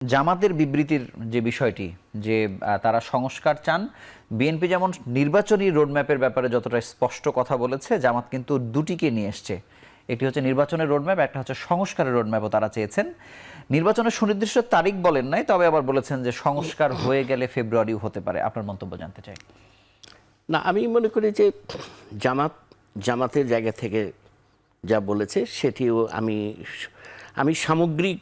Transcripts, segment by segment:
জামাতের বিবৃতির যে বিষয়টি যে তারা সংস্কার চান, বিএনপি যেমন নির্বাচনী রোডম্যাপের ব্যাপারে যতটা স্পষ্ট কথা বলেছে, জামাত কিন্তু দুটিকে নিয়ে এসছে। একটি হচ্ছে নির্বাচনের রোডম্যাপ, একটা হচ্ছে সংস্কারের রোডম্যাপও তারা চেয়েছেন। নির্বাচনের সুনির্দিষ্ট তারিখ বলেন নাই, তবে আবার বলেছেন যে সংস্কার হয়ে গেলে ফেব্রুয়ারিও হতে পারে। আপনার মন্তব্য জানতে চাই। না, আমি মনে করি যে জামাতের জায়গা থেকে যা বলেছে সেটিও আমি সামগ্রিক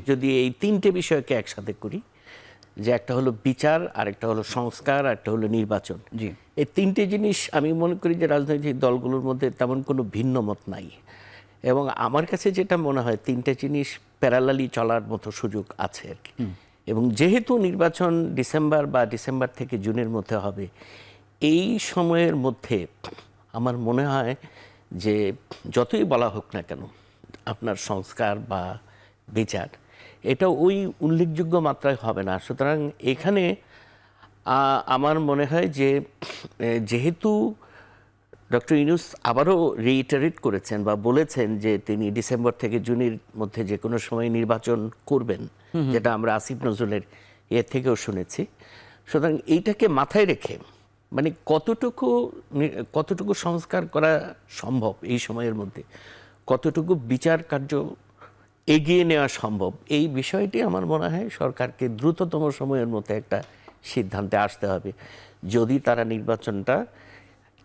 যদি এই তিনটে বিষয়কে একসাথে করি, যে একটা হলো বিচার, আরেকটা হলো সংস্কার, আরেকটা হলো নির্বাচন, জি, এই তিনটে জিনিস আমি মনে করি যে রাজনৈতিক দলগুলোর মধ্যে তেমন কোনো ভিন্ন মত নাই। এবং আমার কাছে যেটা মনে হয়, তিনটে জিনিস প্যারালালি চলার মতো সুযোগ আছে আর কি। এবং যেহেতু নির্বাচন ডিসেম্বর থেকে জুনের মধ্যে হবে, এই সময়ের মধ্যে আমার মনে হয় যে যতই বলা হোক না কেন আপনার সংস্কার বা বিচার, এটা ওই উল্লেখযোগ্য মাত্রায় হবে না। সুতরাং এখানে আমার মনে হয় যে যেহেতু ডক্টর ইউনূস আবারও রিইটারেট করেছেন বা বলেছেন যে তিনি ডিসেম্বর থেকে জুনের মধ্যে যে কোনো সময় নির্বাচন করবেন, যেটা আমরা আসিফ নজরুলের এর থেকেও শুনেছি। সুতরাং এইটাকে মাথায় রেখে মানে কতটুকু সংস্কার করা সম্ভব এই সময়ের মধ্যে, কতটুকু বিচার কার্য এগিয়ে নেওয়া সম্ভব, এই বিষয়টি আমার মনে হয় সরকারকে দ্রুততম সময়ের মধ্যে একটা সিদ্ধান্তে আসতে হবে। যদি তারা নির্বাচনটা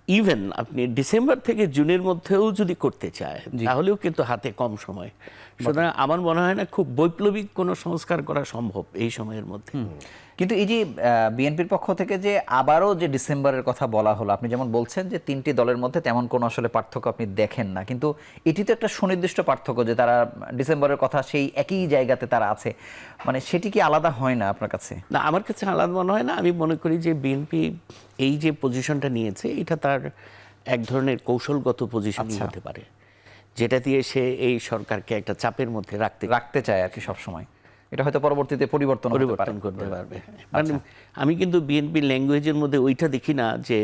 ইভেন আপনি ডিসেম্বর থেকে জুনের মধ্যেও যদি করতে চায়, তাহলেও কিন্তু হাতে কম সময়। সুতরাং আমার মনে হয় না খুব বৈপ্লবিক কোনো সংস্কার করা সম্ভব এই সময়ের মধ্যে। কিন্তু এই যে বিএনপির পক্ষ থেকে যে আবারও যে ডিসেম্বরের কথা বলা হলো, আপনি যেমন বলছেন যে তিনটি দলের মধ্যে তেমন কোনো আসলে পার্থক্য আপনি দেখেন না, কিন্তু এটি তো একটা সুনির্দিষ্ট পার্থক্য যে তারা ডিসেম্বরের কথা সেই একই জায়গাতে তারা আছে, মানে সেটি কি আলাদা হয় না আপনার কাছে? না, আমার কাছে আলাদা মনে হয় না। আমি মনে করি যে বিএনপি এই যে পজিশনটা নিয়েছে, এটা তার এক ধরনের কৌশলগত পজিশনই হতে পারে, যেটা দিয়ে সে এই সরকারকে একটা চাপের মধ্যে রাখতে চায় আর কি সবসময়। এটা হয়তো পরবর্তীতে পরিবর্তন করতে পারবে। মানে আমি কিন্তু বিএনপি ল্যাঙ্গুয়েজের মধ্যে ওইটা দেখি না যে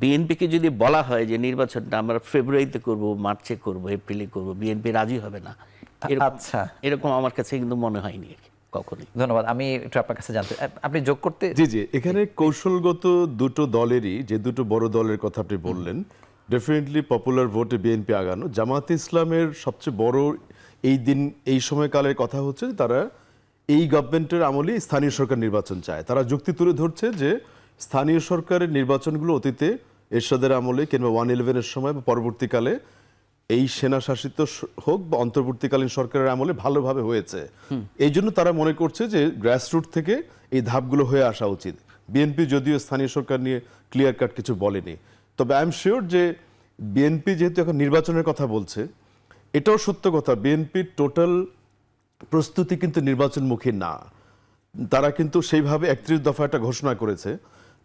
বিএনপিকে যদি বলা হয় যে নির্বাচনটা আমরা ফেব্রুয়ারিতে করব, মার্চে করব, এপ্রিলে করব, বিএনপি রাজি হবে না, আচ্ছা, এরকম আমার কাছে কিন্তু মনে হয়নি কখনোই। ধন্যবাদ। আমি একটু আপনার কাছে জানতে, আপনি যোগ করতে। জি, এখানে কৌশলগত দুটো দলেরই, যে দুটো বড় দলের কথা আপনি বললেন, ডেফিনেটলি পপুলার ভোটে বিএনপি আগানো। জামাতে ইসলামের সবচেয়ে বড় এই সময়কালের কথা হচ্ছে তারা এই গভর্নমেন্টের আমলে স্থানীয় সরকার নির্বাচন চায়। তারা যুক্তি তুলে ধরছে যে স্থানীয় সরকারের নির্বাচনগুলো অতীতে এরশাদের আমলে কিংবা 111-এর সময় বা পরবর্তীকালে এই সেনা শাসিত হোক বা অন্তর্বর্তীকালীন সরকারের আমলে ভালোভাবে হয়েছে। এই জন্য তারা মনে করছে যে গ্রাসরুট থেকে এই ধাপগুলো হয়ে আসা উচিত। বিএনপি যদিও স্থানীয় সরকার নিয়ে ক্লিয়ার কাট কিছু বলেনি, তবে আই এম শিওর যে বিএনপি যেহেতু এখন নির্বাচনের কথা বলছে, এটাও সত্য কথা, বিএনপির টোটাল প্রস্তুতি কিন্তু নির্বাচনমুখী না। তারা কিন্তু সেইভাবে 31 দফা একটা ঘোষণা করেছে।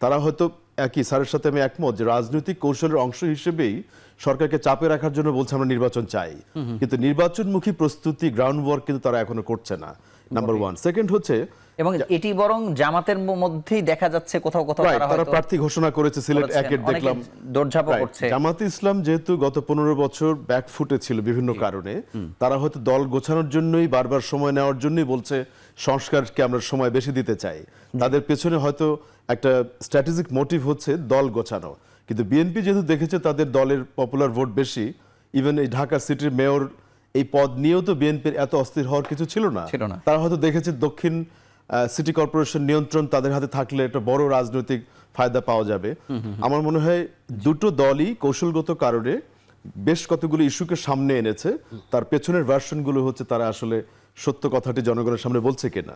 তারা হয়তো একই স্যারের সাথে আমি একমত যে রাজনৈতিক কৌশলের অংশ হিসেবেই সরকারকে চাপে রাখার জন্য বলছে আমরা নির্বাচন চাই, কিন্তু নির্বাচনমুখী প্রস্তুতি গ্রাউন্ড ওয়ার্ক কিন্তু তারা এখনো করছে না, নাম্বার ওয়ান। সেকেন্ড হচ্ছে, এবং এটি বরং জামাতের মধ্যেই দেখা যাচ্ছে কোথাও কোথাও তারা প্রার্থী ঘোষণা করেছে, সিলেট 1-এর দেখলাম দৌড়ঝাঁপও করছে। জামাতে ইসলাম যেহেতু গত 15 বছর ব্যাকফুটে ছিল বিভিন্ন কারণে, তারা হয়তো দল গোছানোর জন্যই বারবার সময় নেওয়ার জন্যই বলছে সংস্কারকে আমরা সময় বেশি দিতে চাই। তাদের পেছনে হয়তো একটা স্ট্র্যাটেজিক মোটিভ হচ্ছে দল গোছানো। কিন্তু বিএনপি যেহেতু দেখেছে তাদের দলের পপুলার ভোট বেশি, ইভেন এই ঢাকা সিটির মেয়র এই পদ নিয়েও তো বিএনপির এত অস্থির হওয়ার কিছু ছিল না। তারা হয়তো দেখেছে দক্ষিণ সিটি কর্পোরেশন নিয়ন্ত্রণ তাদের হাতে থাকলে একটা বড় রাজনৈতিক ফায়দা পাওয়া যাবে। আমার মনে হয় দুটো দলই কৌশলগত কারণে বেশ কতগুলো ইস্যুকে সামনে এনেছে, তার পেছনের ভার্সনগুলো হচ্ছে তারা আসলে সত্য কথাটি জনগণের সামনে বলছে কিনা।